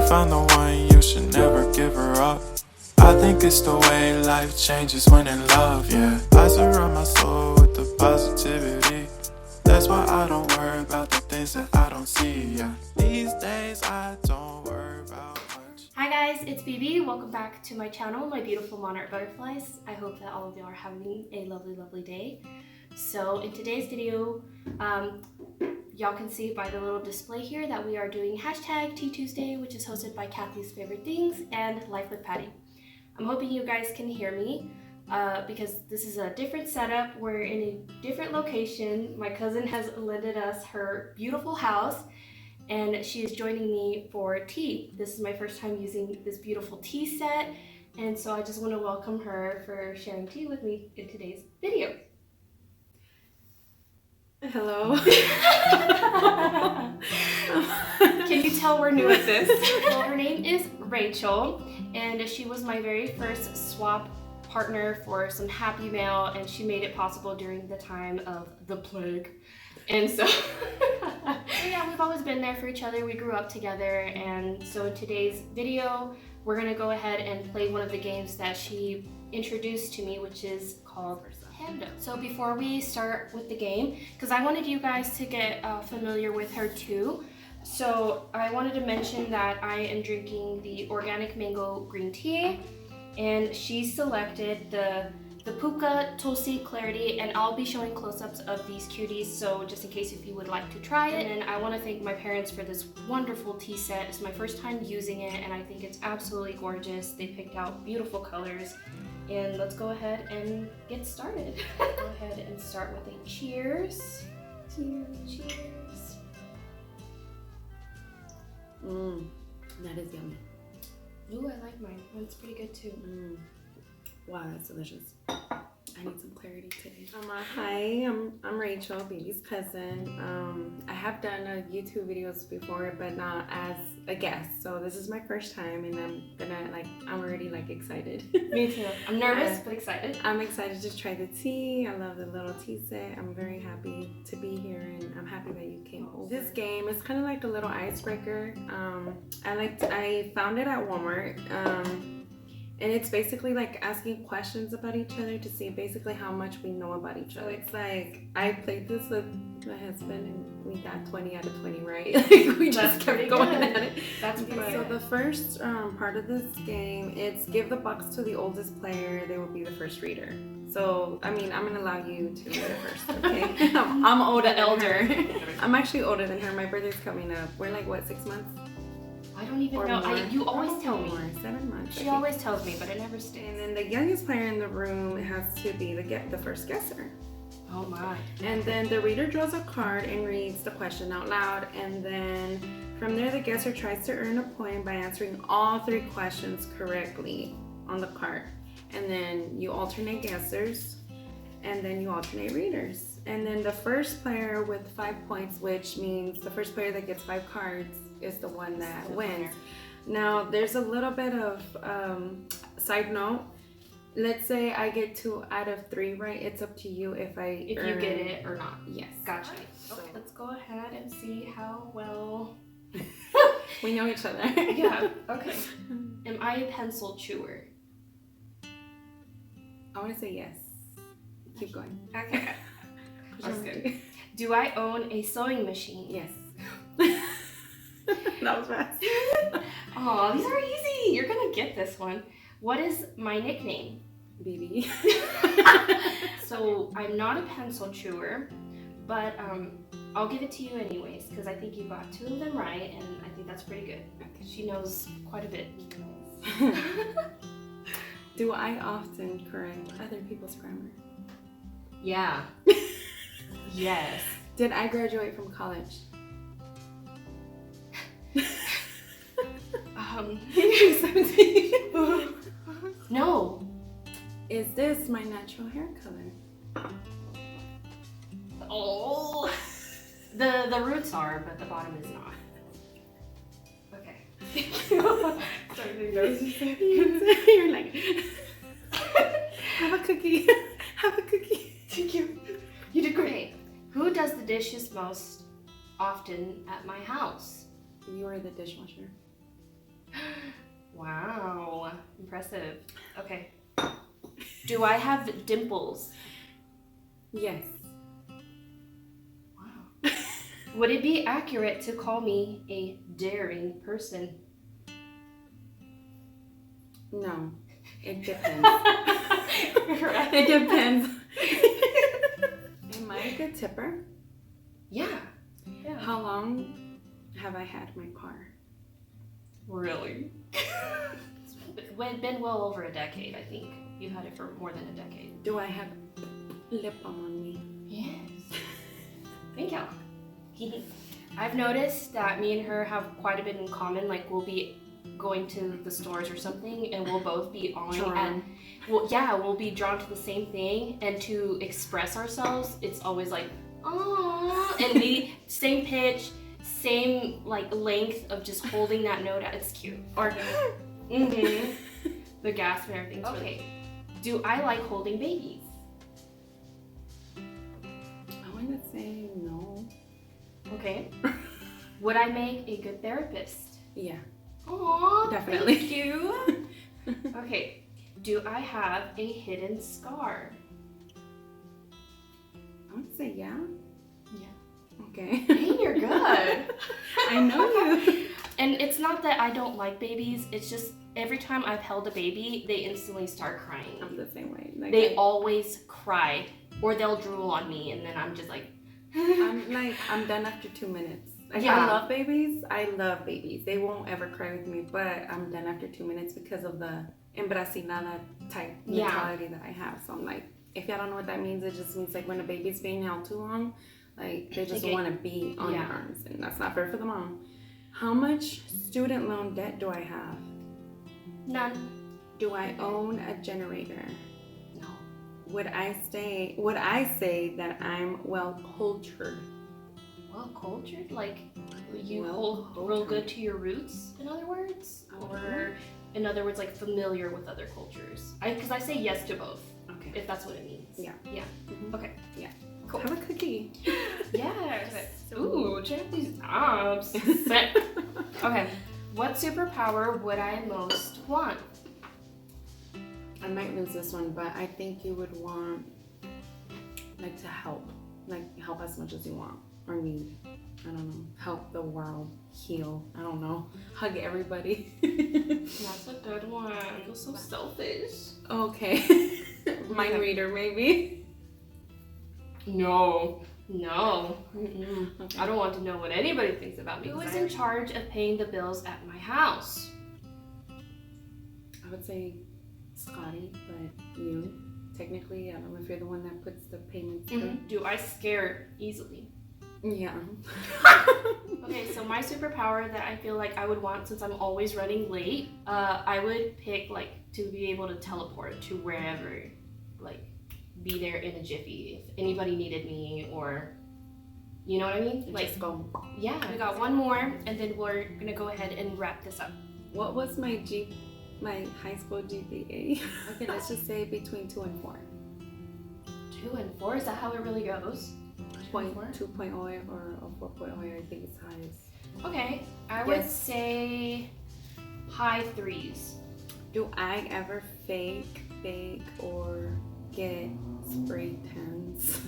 find the one, you should never give her up. I think it's the way life changes when in love, yeah. I surround my soul with the positivity. That's why I don't worry about the things that I don't see, yeah. These days I don't worry about much. Hi guys, it's BB. Welcome back to my channel, my beautiful monarch butterflies. I hope that all of you are having a lovely day. So in today's video, y'all can see by the little display here that we are doing hashtag teatuesday, which is hosted by Kathy's Favorite Things and Life with Patty. I'm hoping you guys can hear me because this is a different setup. We're in a different location. My cousin has lended us her beautiful house and she is joining me for tea. This is my first time using this beautiful tea set, and so I just want to welcome her for sharing tea with me in today's video. Hello. Can you tell we're new at this? Well, her name is Rachel, and she was my very first swap partner for some Happy Mail, and she made it possible during the time of the plague. And so, yeah, we've always been there for each other. We grew up together, and so in today's video, we're gonna go ahead and play one of the games that she introduced to me, which is called Pando. So before we start with the game, because I wanted you guys to get familiar with her too, so I wanted to mention that I am drinking the organic mango green tea, and she selected the Puka Tulsi Clarity, and I'll be showing close-ups of these cuties, so just in case if you would like to try it. And I want to thank my parents for this wonderful tea set. It's my first time using it, and I think it's absolutely gorgeous. They picked out beautiful colors, and let's go ahead and get started. Go ahead and start with a cheers. Cheers. That is yummy. Ooh, I like mine. Mine's pretty good too. Wow, that's delicious. I need some clarity today. Hi, I'm Rachel, baby's cousin. I have done YouTube videos before, but not as a guest. So this is my first time, and I'm already excited. Me too. I'm nervous, but excited. I'm excited to try the tea. I love the little tea set. I'm very happy to be here, and I'm happy that you came over. This game is kind of like a little icebreaker. I found it at Walmart. And it's basically like asking questions about each other to see basically how much we know about each other. It's like, I played this with my husband and we got 20 out of 20 right. We just kept going at it. That's pretty good. So the first part of this game, it's give the box to the oldest player. They will be the first reader. So, I mean, I'm going to allow you to read it first, okay? I'm older than her. I'm actually older than her. My birthday's coming up. We're like, what, 6 months? I don't even know. You always tell me. 7 months. She always tells me, but it never stays. And then the youngest player in the room has to be the first guesser. Oh my. And then the reader draws a card and reads the question out loud. And then from there, the guesser tries to earn a point by answering all 3 questions correctly on the card. And then you alternate guessers, and then you alternate readers. And then the first player with 5 points, which means the first player that gets 5 cards, is the one that wins. Now, there's a little bit of side note. Let's say I get 2 out of 3 right. It's up to you if you get it or not. Yes. Gotcha. So let's go ahead and see how well we know each other. Yeah. Okay. Am I a pencil chewer? I want to say yes. Keep going. Okay. That's good. Do I own a sewing machine? Yes. That was fast. Oh, these are easy. You're gonna get this one. What is my nickname? BB. So I'm not a pencil chewer, but I'll give it to you anyways because I think you got 2 of them right, and I think that's pretty good. Okay. She knows quite a bit. Do I often correct other people's grammar? Yeah. Yes. Did I graduate from college? Maybe 17. No. Is this my natural hair color? Oh. The roots are, but the bottom is not. Okay. You're like, have a cookie. Have a cookie. Thank you. You did great. Who does the dishes most often at my house? You are the dishwasher. Wow, impressive. Okay. Do I have dimples? Yes. Wow. Would it be accurate to call me a daring person? No. It depends. Right. It depends. Am I a good tipper? Yeah. How long have I had my car? Really? It's been well over a decade, I think. You've had it for more than a decade. Do I have lip balm on me? Yes. Thank you. I've noticed that me and her have quite a bit in common. Like, we'll be going to the stores or something, and we'll both be on and we'll be drawn to the same thing. And to express ourselves, it's always like, oh, and we same pitch, same like length of just holding that note out. It's cute. Or the gasp and everything. Okay. Do I like holding babies? I want to say no. Okay. Would I make a good therapist? Yeah. Aww, Definitely. Thank you. Okay. Do I have a hidden scar? I would say yeah. Yeah. Okay. Dang, you're good. I know you. And it's not that I don't like babies. It's just every time I've held a baby, they instantly start crying. I'm the same way. Like, They always cry, or they'll drool on me, and then I'm just like. I'm done after 2 minutes. Like, Yeah. I love babies. I love babies. They won't ever cry with me, but I'm done after 2 minutes because of the embracinada type mentality that I have. So I'm like, if y'all don't know what that means, it just means like when a baby's being held too long, like they just want to be on your arms, and that's not fair for the mom. How much student loan debt do I have? None. Do I own a generator? No. Would I say that I'm well cultured? Well cultured? Like you Well hold real good to your roots, in other words? Or in other words, like familiar with other cultures? Because I say yes to both, Okay. if that's what it means. Yeah. Yeah. Mhm. Okay. Yeah. Cool. Have a cookie. Yes. Ooh, check out these abs. Sick. Okay. What superpower would I most want? I might lose this one, but I think you would want like to help as much as you want or need. I don't know. Help the world heal. I don't know. Hug everybody. That's a good one. You're so selfish. Okay. Mind reader, maybe. No. Mm-mm. Okay. I don't want to know what anybody thinks about me. Who is in charge of paying the bills at my house? I would say Scotty, but you. Technically, I don't know if you're the one that puts the payments through. Do I scare easily? Yeah. Okay, so my superpower that I feel like I would want, since I'm always running late, I would pick like to be able to teleport to wherever, like be there in a jiffy if anybody needed me, or you know what I mean? Like, Just go. yeah, we got one more, and then we're gonna go ahead and wrap this up. What was my high school GPA? Okay, let's just say between 2 and 4. 2 and 4, is that how it really goes? 2.0 or 4.0, I think it's highest. Okay, I would say high 3s. Do I ever fake, bake, or get spray tans?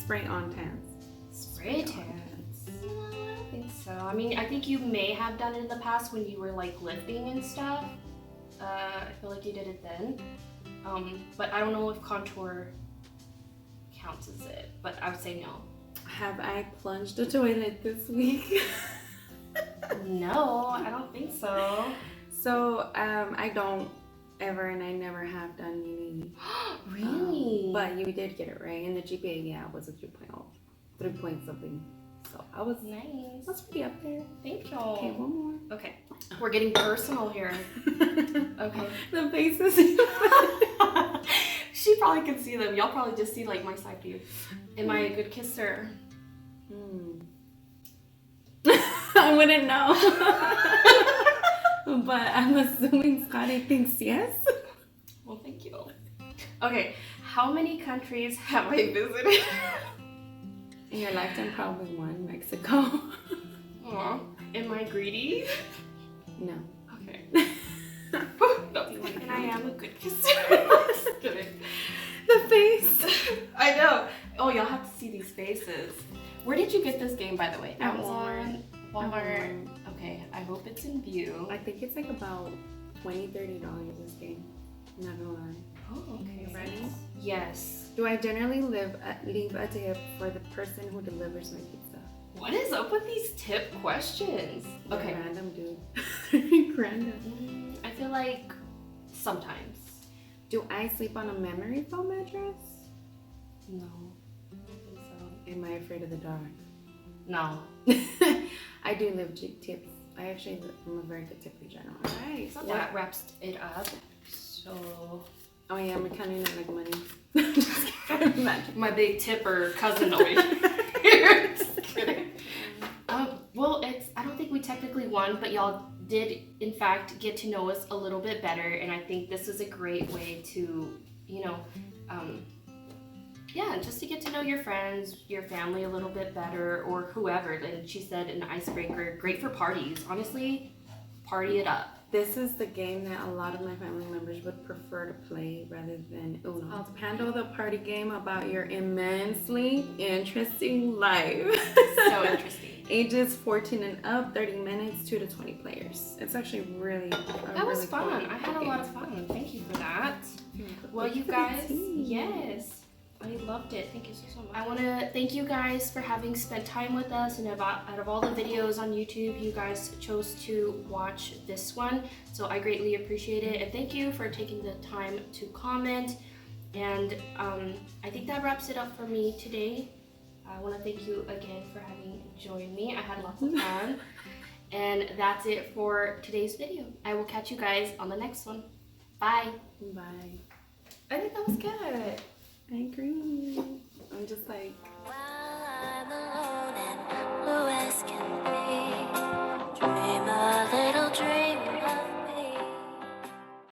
Spray on tans. Spray tans? No, I don't think so. I mean, I think you may have done it in the past when you were like lifting and stuff. I feel like you did it then. But I don't know if contour counts as it, but I would say no. Have I plunged a toilet this week? No, I don't think so. So, I don't ever, and I never have done any. Really? But you did get it right. In the GPA, yeah, it was a 3.0. 3 point something. So I was nice. That's pretty up there. Thank you. Okay, one more. Okay, we're getting personal here. Okay. The faces. She probably could see them. Y'all probably just see like my side view. Am I a good kisser? I wouldn't know. But I'm assuming Scotty thinks yes. Well, thank you. Okay, how many countries have I visited? In your lifetime, probably one, Mexico. Aw, am I greedy? No. Okay. Okay. No, and I am a good kisser. Just kidding. The face. I know. Oh, y'all have to see these faces. Where did you get this game, by the way? At Amazon? Walmart? Walmart. Okay, I hope it's in view. I think it's like about $20-$30 this game. I'm not gonna lie. Oh, okay. You ready? Yes. Do I generally leave a tip for the person who delivers my pizza? What is up with these tip questions? Okay. Random, dude. Random. I feel like sometimes. Do I sleep on a memory foam mattress? No. I don't think so. Am I afraid of the dark? No. I do live tips. I actually am a very good tipper general. Alright, so that wraps it up. So Oh yeah, I'm counting it like money. Just kidding. my big tipper cousin over here. Just kidding. Well, I don't think we technically won, but y'all did in fact get to know us a little bit better, and I think this is a great way to, just to get to know your friends, your family a little bit better, or whoever. And she said an icebreaker, great for parties. Honestly, party it up. This is the game that a lot of my family members would prefer to play rather than Uno. Called Pando, the party game about your immensely interesting life. So interesting. Ages 14 and up, 30 minutes, 2 to 20 players. It's actually really That was fun. I had a lot of fun. Thank you for that. Well, you guys, yes, I loved it. Thank you so much. I want to thank you guys for having spent time with us, and out of all the videos on YouTube, you guys chose to watch this one. So I greatly appreciate it, and thank you for taking the time to comment. And I think that wraps it up for me today. I want to thank you again for having joined me. I had lots of fun. And that's it for today's video. I will catch you guys on the next one. Bye. Bye. I think that was good. I agree.